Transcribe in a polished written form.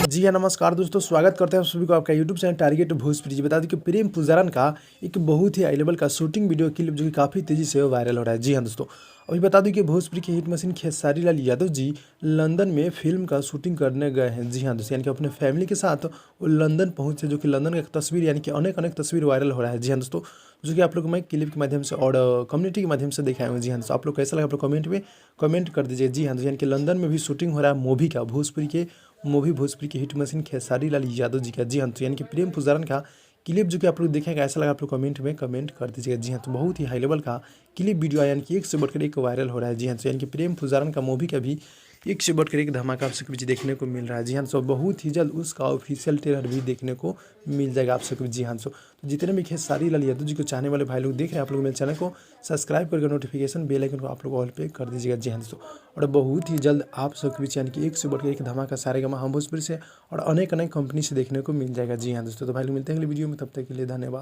जी हाँ, नमस्कार दोस्तों, स्वागत करते हैं आप सभी को आपका यूट्यूब चैनल टारगेट भोजपुरी। जी बता दें कि प्रेम पुजारन का एक बहुत ही हाई लेवल का शूटिंग वीडियो क्लिप जो कि काफ़ी तेज़ी से वायरल हो रहा है। जी हाँ दोस्तों, अभी बता दूं कि भोजपुरी के hit machine Khesari Lal Yadav ji London में फिल्म का शूटिंग करने गए हैं। जी हाँ दोस्तों, यानी कि अपने फैमिली के साथ वो लंदन पहुंचे, जो कि लंदन का एक तस्वीर यानी कि अनेक अनेक तस्वीर वायरल हो रहा है। जी हाँ दोस्तों, जो कि आप लोग मैं क्लिप के माध्यम से और कम्युनिटी के माध्यम से दिखाए हुए। जी हाँ दोस्तों, आप लोग कैसा लगा आप लोग कमेंट में कमेंट कर दीजिए। जी हाँ दोस्तों, यानी कि लंदन में भी शूटिंग हो रहा है मूवी का, भोजपुरी के हिट मशीन खेसारी लाल यादव जी का। जी हाँ, तो यानी कि प्रेम पुजारन का क्लिप जो कि आप लोग देखेंगे, ऐसा लगा आप लोग कमेंट में कमेंट कर दीजिएगा। जी हाँ, तो बहुत ही हाई लेवल का क्लिप वीडियो आया, यानी कि एक से बढ़कर एक वायरल हो रहा है। जी हाँ, तो यानी कि प्रेम पुजारन का मूवी का भी एक से बढ़कर एक धमाका आप सबके बीच देखने को मिल रहा है। जी हाँ, तो बहुत ही जल्द उसका ऑफिशियल ट्रेलर भी देखने को मिल जाएगा आप सबके। जी हाँ, तो जितने भी खेसारी लाल यादव जी को चाहने वाले भाई लोग देख रहे हैं, आप लोग मेरे चैनल को सब्सक्राइब करके नोटिफिकेशन बेल आइकन को आप लोग ऑल पे कर दीजिएगा। जी हाँ दोस्तों, और बहुत ही जल्द आप सबके बीच यानी कि एक से बढ़कर एक धमाका सारेगामा हम भोजपुरी से और अनेक अनेक कंपनी से देखने को मिल जाएगा। जी हाँ दोस्तों, तो भाई लोग मिलते हैं अगली वीडियो में, तब तक के लिए धन्यवाद।